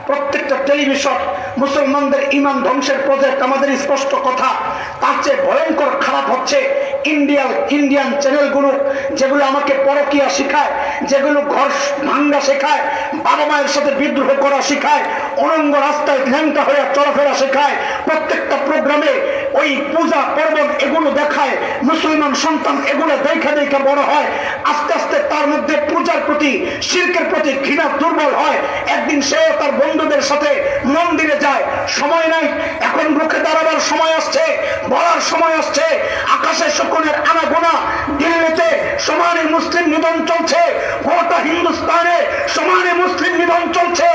প্রত্যেকটা টেলিভিশন মুসলমানদের ঈমান ধ্বংসের প্রজেক্ট। আমাদের স্পষ্ট কথা, তার চেয়ে ভয়ঙ্কর খারাপ হচ্ছে ইন্ডিয়ান চ্যানেলগুলো, যেগুলো আমাকে পরকিয়া শেখায়, যেগুলো ঘর ভাঙ্গা শেখায়, বাবা মায়ের সাথে বিদ্রোহ করা শেখায়, অনঙ্গ রাস্তায় ল্যাংটা হয়ে চলাফেরা শেখায়। প্রত্যেকটা প্রোগ্রামে ওই পূজা পার্বণ এগুলো দেখায়। মুসলমান সন্তান এগুলো দেখা দেখা বড় হয়। আস্তে আস্তে তার মধ্যে পূজার প্রতি, শিরকের প্রতি ঘৃণা দুর্বল হয়। একদিন সেও তার বন্ধুদের সাথে মন্দিরে যায়। সময় নাই, এখন রুখে দাঁড়াবার সময় আসছে, বলার সময় আসছে। আকাশের শকুনের আনাগোনা, দিল্লিতে সমানে মুসলিম নিধন চলছে, গোটা হিন্দুস্তানে সমানে মুসলিম নিধন চলছে।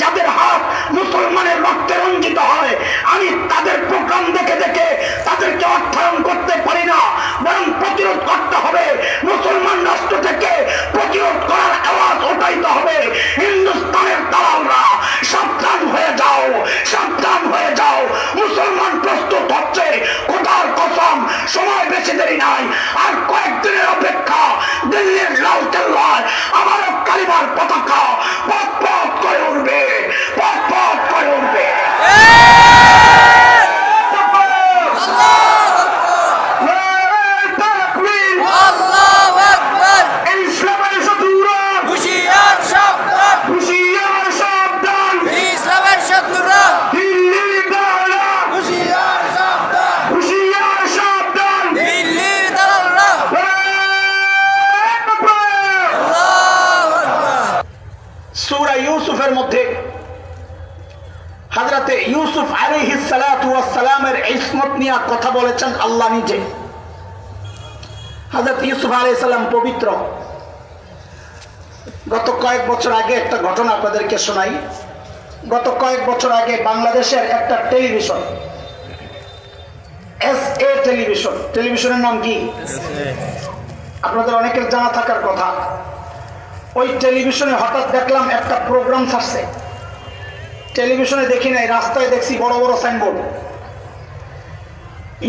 যাদের হাত মুসলমানের রক্তে রঞ্জিত হয়, আমি তাদের প্রোগ্রাম দেখে দেখে তাদেরকে অর্থায়ন করতে পারি না, বরং প্রতিরোধ করতে হবে। মুসলমান রাষ্ট্র থেকে প্রতিরোধ করার আওয়াজ উঠাইতে হবে। হিন্দুস্তানের দালালরা সাবধান হয়ে যাও, সাবধান হয়ে যাও। মুসলমান প্রস্তুত হচ্ছে, খোদার কসম সময় বেশি দেরি নাই, আর কয়েকদিনের অপেক্ষা। দিল্লির লালকেল্লায় আবারও কালিমার পতাকা পথ পথ করে উঠবে, পথ পথ করে উঠবে। সূরা ইউসুফের মধ্যে হযরতে ইউসুফ আলাইহিস সালাতু ওয়াস সালামের ইসমত নিয়ে কথা বলেছেন আল্লাহ নিজে। হযরত ইউসুফ আলাইহিস সালাম পবিত্র। গত কয়েক বছর আগে একটা ঘটনা আপনাদেরকে শোনাই। গত কয়েক বছর আগে বাংলাদেশের একটা টেলিভিশন, SA টেলিভিশন, টেলিভিশনের নাম কি আপনাদের অনেকের জানা থাকার কথা। ওই টেলিভিশনে হঠাৎ দেখলাম একটা প্রোগ্রাম ছাড়ছে। টেলিভিশনে দেখি নাই, রাস্তায় দেখছি বড় বড় সাইনবোর্ড,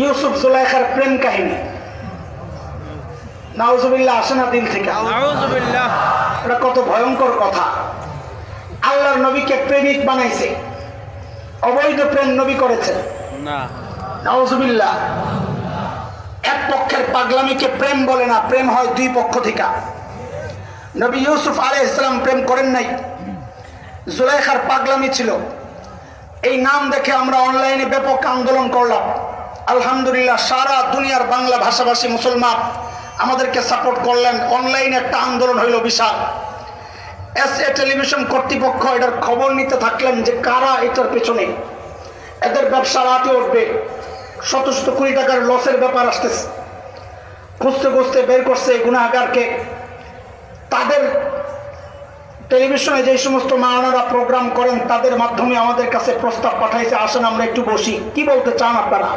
ইউসুফ জুলাইখার প্রেম কাহিনী। নাউজুবিল্লাহ, আসে না দিল থেকে? নাউজুবিল্লাহ। এটা কত ভয়ঙ্কর কথা। আল্লাহর নবীকে প্রেমিক বানাইছে, অবৈধ প্রেম নবী করেছে না। নাউজুবিল্লাহ। এক পক্ষের পাগলামিকে প্রেম বলে না, প্রেম হয় দুই পক্ষ থেকে। নবী ইউসুফ আলাইহিস সালাম প্রেম করেন নাই, জুলাইখার পাগলামি ছিল। এই নাম দেখে আমরা অনলাইনে ব্যাপক আন্দোলন করলাম। আলহামদুলিল্লাহ, সারা দুনিয়ার বাংলা ভাষাভাষী মুসলমান আমাদেরকে সাপোর্ট করলেন। অনলাইনে একটা আন্দোলন হইল বিশাল। SA টেলিভিশন কর্তৃপক্ষ এটার খবর নিতে থাকলেন যে কারা এটার পেছনে, এদের ব্যবসা রাতে উঠবে, শত শত কোটি টাকার লসের ব্যাপার আসতেছে। খুঁজতে খুঁজতে বের করছে গুনাহগারকে। তাদের টেলিভিশনে যে সমস্ত মাওলানারা প্রোগ্রাম করেন তাদের মাধ্যমে আমাদের কাছে প্রস্তাব পাঠাইছে, আসেন আমরা একটু বসি, কি বলতে চান আপনারা।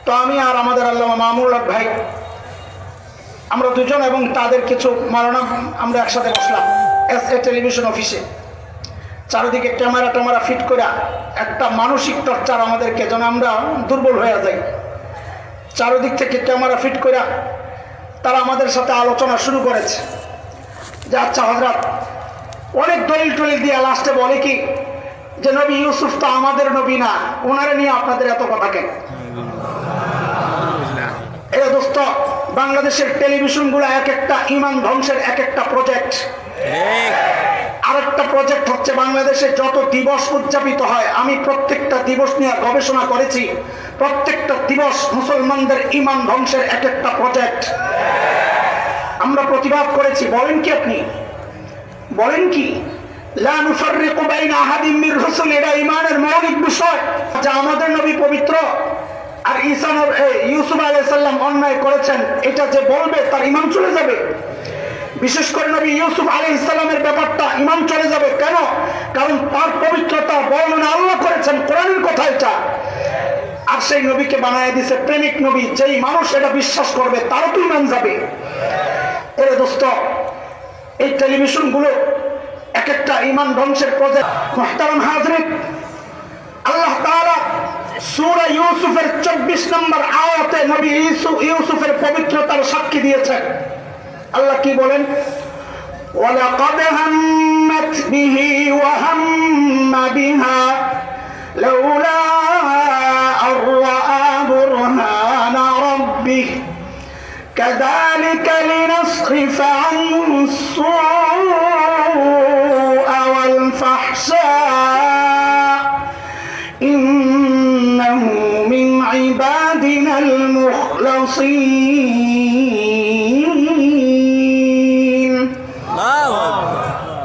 তো আমি আর আমাদের আল্লামা মামুনুল হক ভাই, আমরা দুজন এবং তাদের কিছু মাওলানা, আমরা একসাথে বসলাম SA টেলিভিশন অফিসে। চারিদিকে ক্যামেরা ট্যামেরা ফিট করে একটা মানসিক টর্চার আমাদেরকে, যেন আমরা দুর্বল হয়ে যাই। চারিদিক থেকে ক্যামেরা ফিট করে তারা আমাদের সাথে আলোচনা শুরু করেছে যে আচ্ছা হযরত, অনেক দলিল টলিল দিয়ে লাস্টে বলে কি যে নবী ইউসুফ তো আমাদের নবী না, ওনারে নিয়ে আপনাদের এত কথা কেন? এ দোস্ত, বাংলাদেশের টেলিভিশনগুলো এক একটা ঈমান ধ্বংসের এক একটা প্রজেক্ট। আরেকটা প্রজেক্ট হচ্ছে বাংলাদেশে যত দিবস উদযাপিত হয়, আমি প্রত্যেকটা দিবস নিয়ে গবেষণা করেছি। প্রত্যেকটা দিবস মুসলমানদের ঈমান ধ্বংসের এক একটা প্রজেক্ট। আমরা প্রতিবাদ করেছি। বলেন কি আপনি? বলেন কি? লা নুফাররিকু বাইনা আহাদিন মির রাসূল, এটা ঈমানের মৌলিক বিষয়। যা আমাদের নবী পবিত্র আর ইউসুফ আলাইহিস সালাম অন্যায় করেছেন, এটা যে বলবে তার ঈমান চলে যাবে। বিশেষ করে নবী ইউসুফ আলাইহিস সালামের ব্যাপারটা ঈমান চলে যাবে। কেন? কারণ তার পবিত্রতা বর্ণনা আল্লাহ করেছেন, কোরআনের কথা এটা। আর সেই নবীকে বানায় দিছে প্রেমিক নবী। যেই মানুষ এটা বিশ্বাস করবে তারও তো ঈমান যাবে। এর দোস্ত, এই টেলিভিশনগুলো এক একটা ঈমান ধ্বংসের প্রজেক্ট। মুহতারাম হাজরিন, আল্লাহ তাআলা সূরা ইউসুফের 24 নম্বর আয়াতে নবী ইউসুফের পবিত্রতার সাক্ষী দিয়েছেন। আল্লাহ কি বলেন? ওয়ালাকাদ হাম্মাত বিহি ওয়া হাম্মা بها لولا أن رأى برهان ربه كذلك لنصرف عنه السوء والفحشاء إنه من عبادنا المخلصين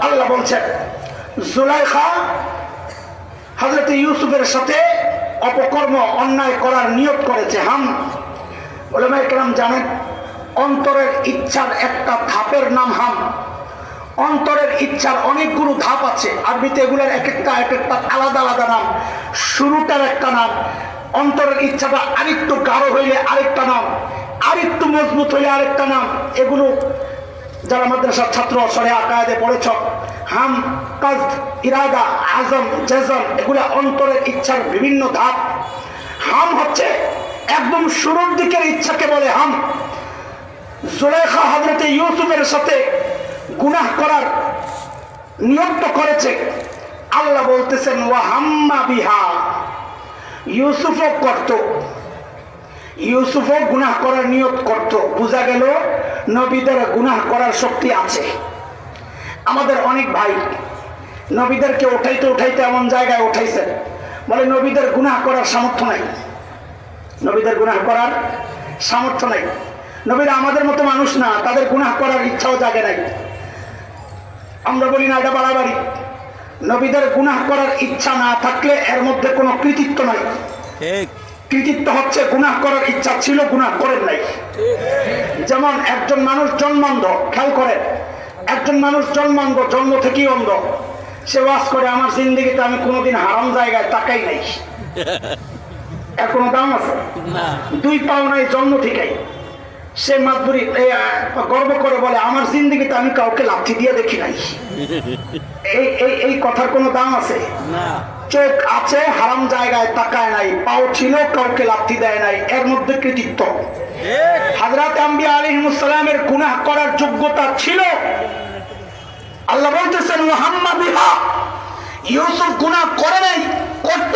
الله বলছেন জুলাইখা হযরত ইউসুফের সাথে অপকর্ম অন্যায় করার নিয়ত করেছে। উলামায়ে কেরাম জানেন অন্তরের ইচ্ছার একটা ধাপের নাম হাম। অন্তরের ইচ্ছার অনেকগুলো ধাপ আছে, আরবিতে এগুলোর এক একটা আলাদা আলাদা নাম। শুরুটার একটা নাম, অন্তরের ইচ্ছাটা আরেকটু গাঢ় হইলে আরেকটা নাম, আরেকটু মজবুত হইলে আরেকটা নাম। এগুলো যারা মাদ্রাসার ছাত্র শরিয়া কায়েদে পড়েছ, হাম, কসদ, ইরাদা, আজম, জাজম, এগুলা অন্তরের ইচ্ছার বিভিন্ন ধাপ। হাম হচ্ছে একদম শুরুর দিকের ইচ্ছাকে বলে হাম। জুলাইখা হযরতে ইউসুফের সাথে গুনাহ করার নিয়ত করেছে। আল্লাহ বলতেছেন ওয়া হাম্মা বিহা, ইউসুফও করত, ইউসুফও গুনাহ করার নিয়ত করত। বোঝা গেল নবীদের গুনাহ করার শক্তি আছে। আমাদের অনেক ভাই নবীদেরকে উঠাইতে উঠাইতে এমন জায়গায় উঠাইছেন, বলে নবীদের গুনাহ করার সামর্থ্য নাই, নবীদের গুনাহ করার সামর্থ্য নাই। নবীরা আমাদের মতো মানুষ না, তাদের গুনাহ করার ইচ্ছাও জাগে নাই। আমরা বলি না এটা বাড়াবাড়ি। নবীদের গুনাহ করার ইচ্ছা না থাকলে এর মধ্যে কোনো কৃতিত্ব নাই। কৃতিত্ব হচ্ছে গুনাহ করার ইচ্ছা ছিল, গুনাহ করেন নাই। যেমন একজন মানুষ জন্মান্ধ, খেয়াল করেন, একজন মানুষ জন্মান্ধ, জন্ম থেকেই অন্ধ। সে ওয়াজ করে আমার জিন্দেগিতে আমি কোনোদিন হারাম জায়গায় তাকাই নাই। এর কোনো দাম আছে? দুই পাও নাই জন্ম থেকেই। সে মাতবুরি গর্ব করে বলে আমার জিন্দেগিতে আমি কাউকে লাথি দিয়ে দেখি নাই। এই কথার কোনো দাম আছে? চোখ আছে, হারাম জায়গায় তাকায় নাই, পাও ছিল, কাউকে লাথি দেয় নাই, এর মধ্যে কৃতিত্ব। হযরত আম্বিয়া আলাইহিস সালামের গুনাহ করার যোগ্যতা ছিল। আল্লাহ বলতেছেন মুহাম্মদ বিহা, ইউসুফ গুনাহ করে নাই, করত,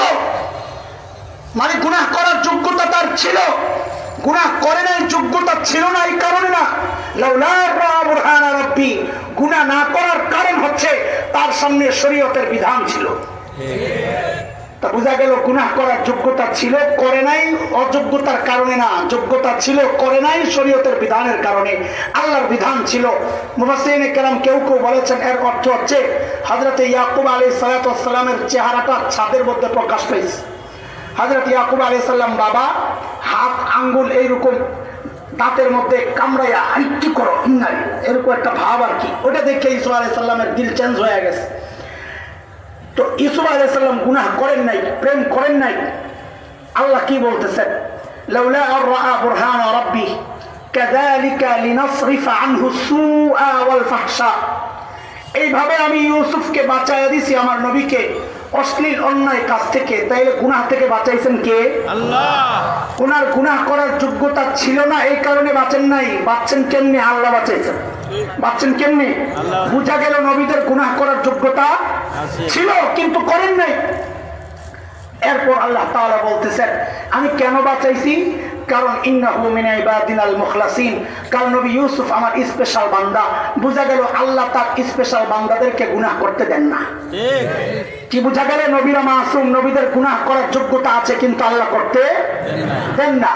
মানে গুনাহ করার যোগ্যতা তার ছিল। গুনাহ করে নাই, যোগ্যতা ছিল না এই কারণে না, লাউলা রাআ বুরহান রাব্বি, গুনাহ না করার কারণ হচ্ছে তার সামনে শরীয়তের বিধান ছিল। তা বোঝা গেল গুনাহ করার যোগ্যতা ছিল, করে নাই অযোগ্যতার কারণে না, যোগ্যতা ছিল, করে নাই শরীয়তের বিধানের কারণে। আল্লাহর বিধান ছিল। মুফাসসিরিনে কেরাম কেউ কেউ বলেছেন এর অর্থ হচ্ছে হযরত ইয়াকুব আলাইহিস সালাতু ওয়াস সালামের চেহারাটা ছাদের মধ্যে প্রকাশ পেয়েছে। হযরত ইয়াকুব আলাইহিস সালাম বাবা হাত আঙ্গুল এইরকম দাঁতের মধ্যে কামড়াইয়া আইটি করো ইন্নারি, এরকম একটা ভাব আর কি। ওটা দেখে ইসুফ আলাইহিস সালামের দিল চেঞ্জ হয়ে গেছে। তো ইউসুফ আলাইহিস সালাম গুনাহ করেন নাই, প্রেম করেন নাই। আল্লাহ কি বলতেছেন? লাউলা আর রাআ বুরহান রাব্বি কাযালিকা লিনাসরিফা আনহু সুআ ওয়াল ফাহশা, এইভাবে আমি ইউসুফকে বাঁচাইয়া দিছি, আমার নবীকে অশ্লীল অন্যায় কাজ থেকে। তাইলে গুনাহ থেকে বাঁচাইছেন কে? আল্লাহ। ওনার গুনাহ করার যোগ্যতা ছিল না, এই কারণে বাঁচেন নাই। বাঁচছেন কেমনে? আল্লাহ বাঁচাইছেন। বাঁচছেন কেমনে? বুঝা গেল নবীদের গুনাহ করার যোগ্যতা ছিল, কিন্তু করেন নাই। এরপর আল্লাহ তাআলা বলতেছেন আমি কেন বাঁচাইছি? কারণ ইন্নাহু মিন ইবাদিনাল মুখলাসিন, কারণ নবী ইউসুফ আমার স্পেশাল বান্দা। বুঝা গেল আল্লাহ তার স্পেশাল বান্দাদেরকে গুনাহ করতে দেন না। কি বুঝা গেল? নবীরা মাসুম, নবীদের গুনাহ করার যোগ্যতা আছে, কিন্তু আল্লাহ করতে দেন না।